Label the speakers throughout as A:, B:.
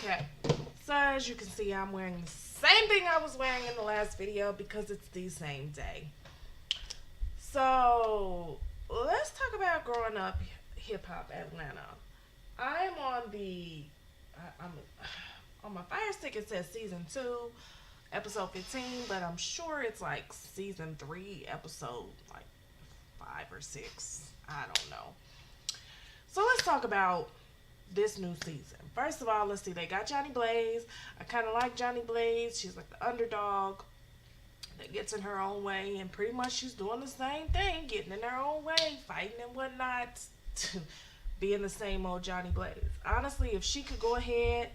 A: Okay, so as you can see, I'm wearing the same thing I was wearing in the last video because it's the same day. So let's talk about growing up hip hop Atlanta. I'm on the I'm on my Fire Stick. It says season 2, episode 15, but I'm sure it's like season 3, episode like 5 or 6. I don't know. So let's talk about this new season. First of all, let's see. They got Johnny Blaze. I kind of like Johnny Blaze. She's like the underdog that gets in her own way, and pretty much she's doing the same thing, getting in her own way, fighting and whatnot, being the same old Johnny Blaze. Honestly, if she could go ahead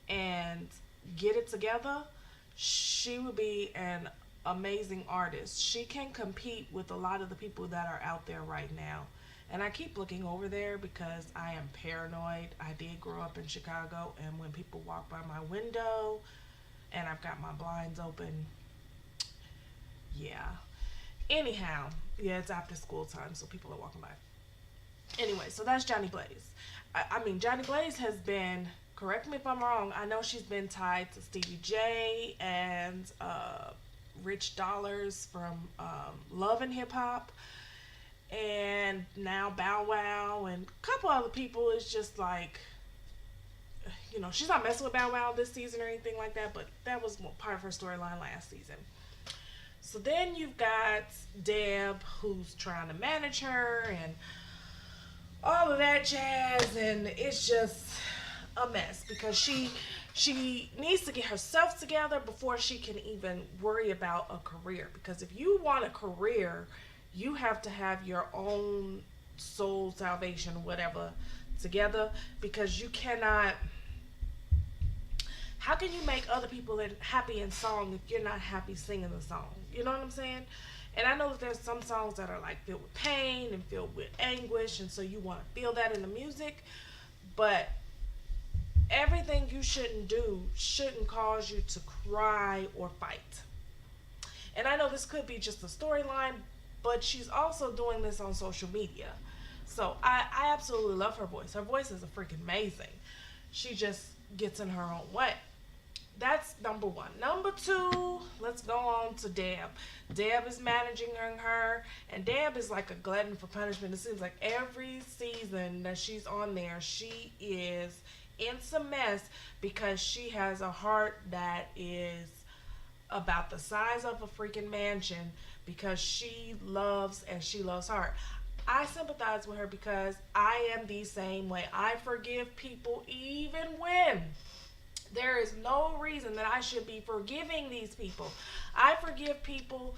A: and get it together, she would be an amazing artist. She can compete with a lot of the people that are out there right now. And I keep looking over there because I am paranoid. I did grow up in Chicago, and when people walk by my window and I've got my blinds open, yeah. Anyhow, yeah, it's after school time, so people are walking by. Anyway, so that's Johnny Blaze. I mean, Johnny Blaze has been, correct me if I'm wrong, I know she's been tied to Stevie J and Rich Dollars from Love and Hip Hop. And now Bow Wow and a couple other people. Is just like, she's not messing with Bow Wow this season or anything like that, but that was part of her storyline last season. So then you've got Deb, who's trying to manage her and all of that jazz, and it's just a mess because she needs to get herself together before she can even worry about a career. Because if you want a career, you have to have your own soul salvation, whatever, together, because you cannot. How can you make other people happy in song if you're not happy singing the song? You know what I'm saying? And I know that there's some songs that are like filled with pain and filled with anguish, and so you want to feel that in the music. But everything you shouldn't do shouldn't cause you to cry or fight. And I know this could be just a storyline, but she's also doing this on social media. So I absolutely love her voice. Her voice is a freaking amazing. She just gets in her own way. That's number one. Number two, let's go on to Deb. Deb is managing her, and Deb is like a glutton for punishment. It seems like every season that she's on there, she is in some mess because she has a heart that is about the size of a freaking mansion because she loves and she loves hard. I sympathize with her because I am the same way. I forgive people even when there is no reason that I should be forgiving these people. I forgive people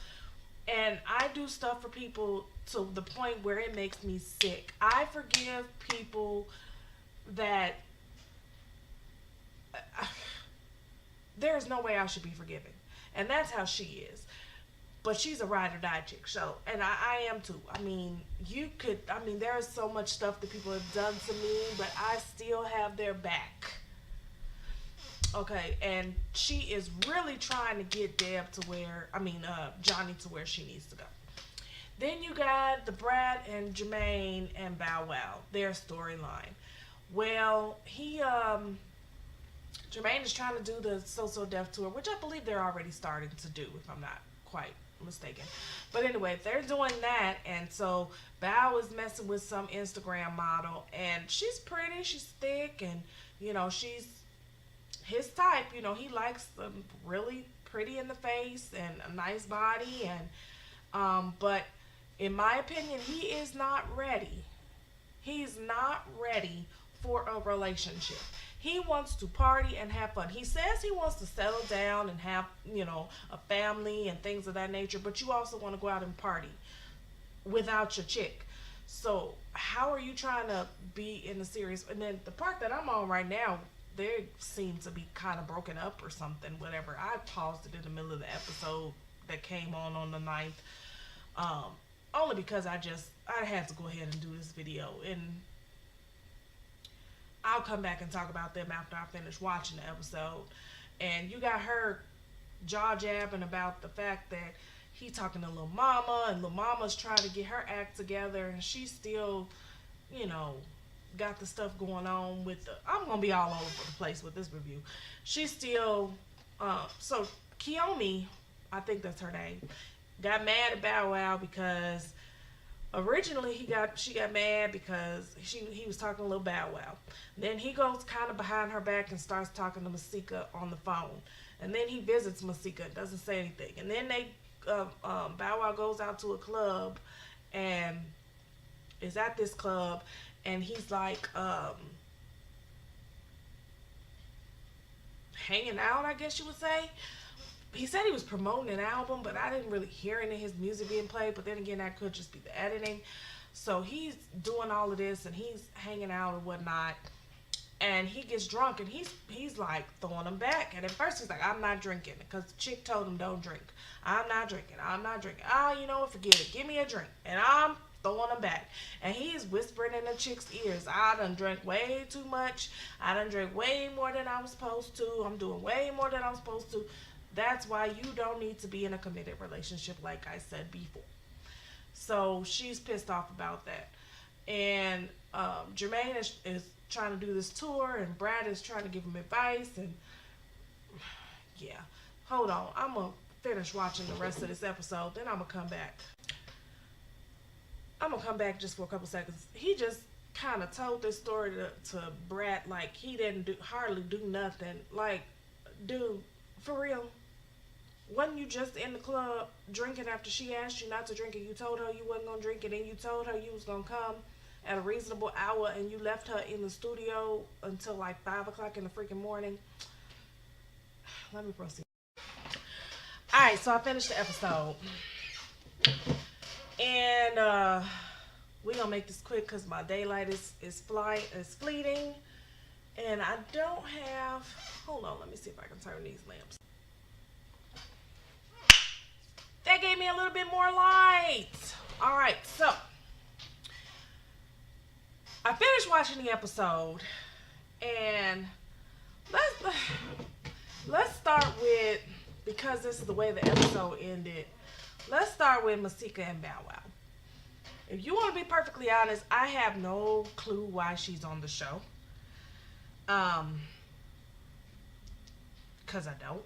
A: and I do stuff for people to the point where it makes me sick. I forgive people that there is no way I should be forgiving. And that's how she is. But she's a ride or die chick. So, and I am too. There is so much stuff that people have done to me, but I still have their back. Okay, and she is really trying to get Johnny to where she needs to go. Then you got the Brad and Jermaine and Bow Wow, their storyline. Well, Jermaine is trying to do the So Def tour, which I believe they're already starting to do, if I'm not quite mistaken. But anyway, they're doing that, and so Bow is messing with some Instagram model, and she's pretty, she's thick, and she's his type. He likes them really pretty in the face and a nice body, and but in my opinion, he is not ready. He's not ready for a relationship. He wants to party and have fun. He says he wants to settle down and have, a family and things of that nature, but you also want to go out and party without your chick. So how are you trying to be in the serious? And then the part that I'm on right now, they seem to be kind of broken up or something, whatever. I paused it in the middle of the episode that came on the ninth, only because I had to go ahead and do this video, and I'll come back and talk about them after I finish watching the episode. And you got her jaw jabbing about the fact that he talking to Lil Mama, and Lil Mama's trying to get her act together, and she's still, got the stuff going on with the. I'm gonna be all over the place with this review. She's still, so Kiyomi, I think that's her name, got mad at Bow Wow because originally she got mad because he was talking a little Bow Wow. Then he goes kind of behind her back and starts talking to Masika on the phone. And then he visits Masika, doesn't say anything. And then Bow Wow goes out to a club and is at this club, and he's like hanging out, I guess you would say. He said he was promoting an album, but I didn't really hear any of his music being played. But then again, that could just be the editing. So he's doing all of this, and he's hanging out or whatnot. And he gets drunk, and he's like throwing them back. And at first he's like, "I'm not drinking," because the chick told him don't drink. "I'm not drinking. I'm not drinking." "Ah, you know what? Forget it. Give me a drink." And I'm throwing them back. And he's whispering in the chick's ears, "I done drank way too much. I done drank way more than I was supposed to. I'm doing way more than I'm supposed to. That's why you don't need to be in a committed relationship," like I said before. So she's pissed off about that. And Jermaine is trying to do this tour, and Brad is trying to give him advice. And yeah, hold on. I'm going to finish watching the rest of this episode. Then I'm going to come back. I'm going to come back just for a couple seconds. He just kind of told this story to Brad like he didn't hardly do nothing. Like, dude, for real? Wasn't you just in the club drinking after she asked you not to drink, and you told her you wasn't going to drink it, and you told her you was going to come at a reasonable hour, and you left her in the studio until like 5 o'clock in the freaking morning? Let me proceed. Alright, so I finished the episode. And we're going to make this quick because my daylight is fleeting. And I don't have... Hold on, let me see if I can turn these lamps. That gave me a little bit more light. All right, so I finished watching the episode, and let's start with, because this is the way the episode ended, let's start with Masika and Bow Wow. If you want to be perfectly honest, I have no clue why she's on the show. Because I don't.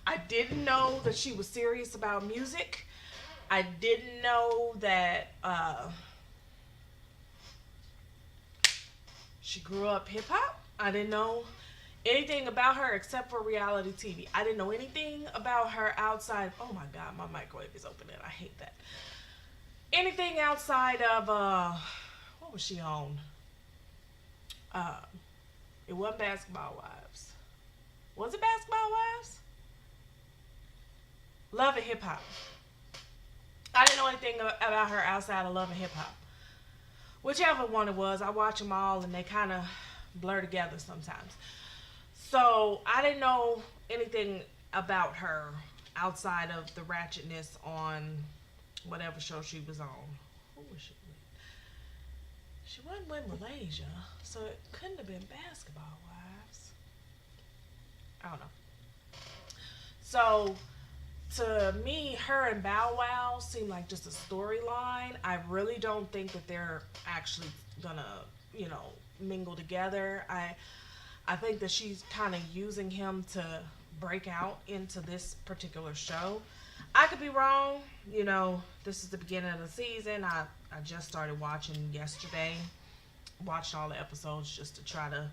A: I didn't know that she was serious about music. I didn't know that she grew up hip hop. I didn't know anything about her except for reality TV. I didn't know anything about her outside. Oh my God, my microwave is opening. I hate that. Anything outside of what was she on? It wasn't Basketball Wives. Was it Basketball Wives? Love and Hip Hop. I didn't know anything about her outside of Love and Hip Hop. Whichever one it was, I watch them all and they kind of blur together sometimes. So I didn't know anything about her outside of the ratchetness on whatever show she was on. Who was she with? She wasn't with Malaysia, so it couldn't have been Basketball Wives. I don't know. So to me, her and Bow Wow seem like just a storyline. I really don't think that they're actually gonna, mingle together. I think that she's kind of using him to break out into this particular show. I could be wrong. This is the beginning of the season. I just started watching yesterday. Watched all the episodes just to try to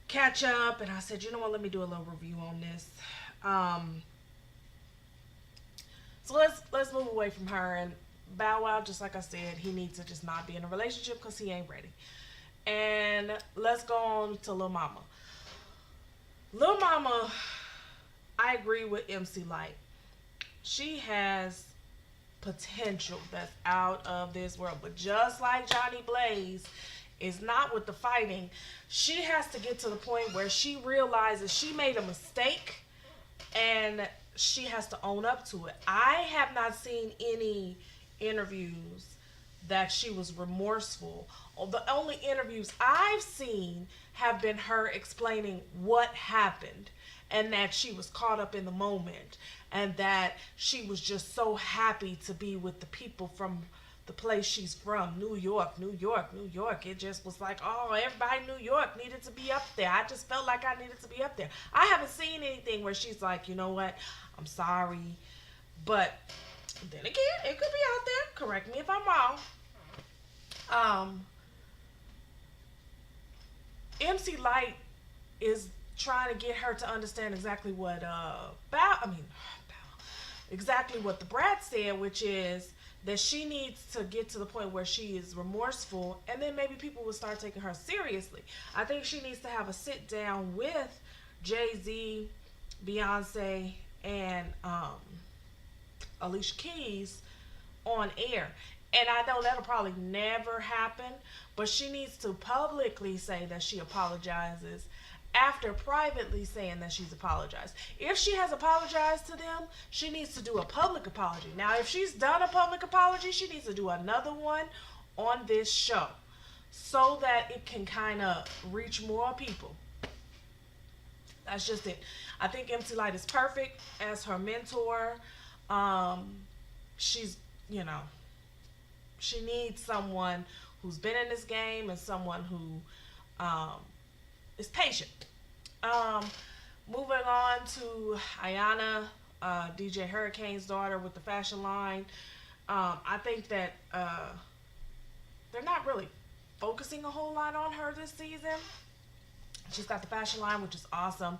A: catch up. And I said, you know what, let me do a little review on this. So let's move away from her. And Bow Wow, just like I said, he needs to just not be in a relationship because he ain't ready. And let's go on to Lil Mama. Lil Mama, I agree with MC Lyte. She has potential that's out of this world. But just like Johnny Blaze is not with the fighting, she has to get to the point where she realizes she made a mistake and she has to own up to it. I have not seen any interviews that she was remorseful. The only interviews I've seen have been her explaining what happened and that she was caught up in the moment and that she was just so happy to be with the people from the place she's from, New York, New York, New York. It just was like, oh, everybody in New York needed to be up there. I just felt like I needed to be up there. I haven't seen anything where she's like, you know what, I'm sorry. But then again, it could be out there. Correct me if I'm wrong. Um, MC Light is trying to get her to understand exactly what exactly what the brat said, which is that she needs to get to the point where she is remorseful, and then maybe people will start taking her seriously. I think she needs to have a sit down with Jay-Z, Beyonce, and Alicia Keys on air. And I know that'll probably never happen, but she needs to publicly say that she apologizes after privately saying that she's apologized. If she has apologized to them, she needs to do a public apology. Now, if she's done a public apology, she needs to do another one on this show so that it can kind of reach more people. That's just it. I think MC Light is perfect as her mentor. She's, you know, she needs someone who's been in this game and someone who is patient. Um, Moving on to Ayana, DJ Hurricane's daughter with the fashion line. I think that they're not really focusing a whole lot on her this season. She's got the fashion line, which is awesome.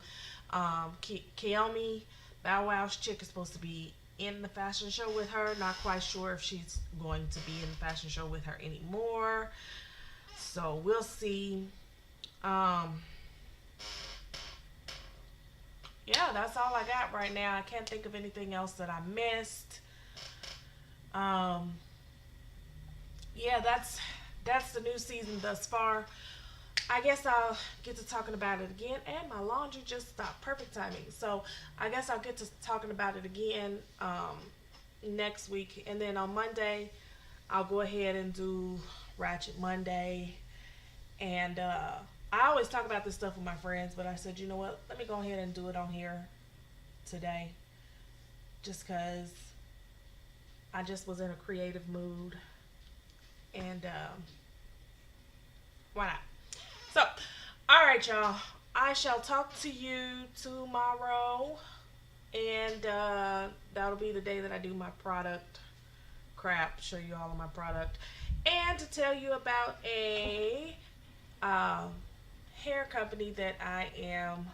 A: Kiyomi, Bow Wow's chick, is supposed to be in the fashion show with her. Not quite sure if she's going to be in the fashion show with her anymore. So we'll see. Yeah, that's all I got right now. I can't think of anything else that I missed. Yeah, that's the new season thus far. I guess I'll get to talking about it again, and my laundry just stopped. Perfect timing. So I guess I'll get to talking about it again next week, and then on Monday I'll go ahead and do Ratchet Monday. And I always talk about this stuff with my friends, but I said, you know what? Let me go ahead and do it on here today, just because I just was in a creative mood, and why not? So, all right, y'all. I shall talk to you tomorrow, and that'll be the day that I do my product crap, show you all of my product, and to tell you about a hair company that I am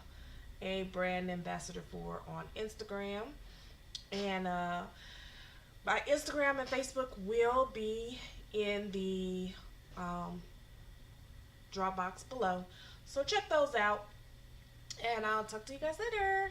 A: a brand ambassador for on Instagram. And my Instagram and Facebook will be in the Dropbox below. So check those out. And I'll talk to you guys later.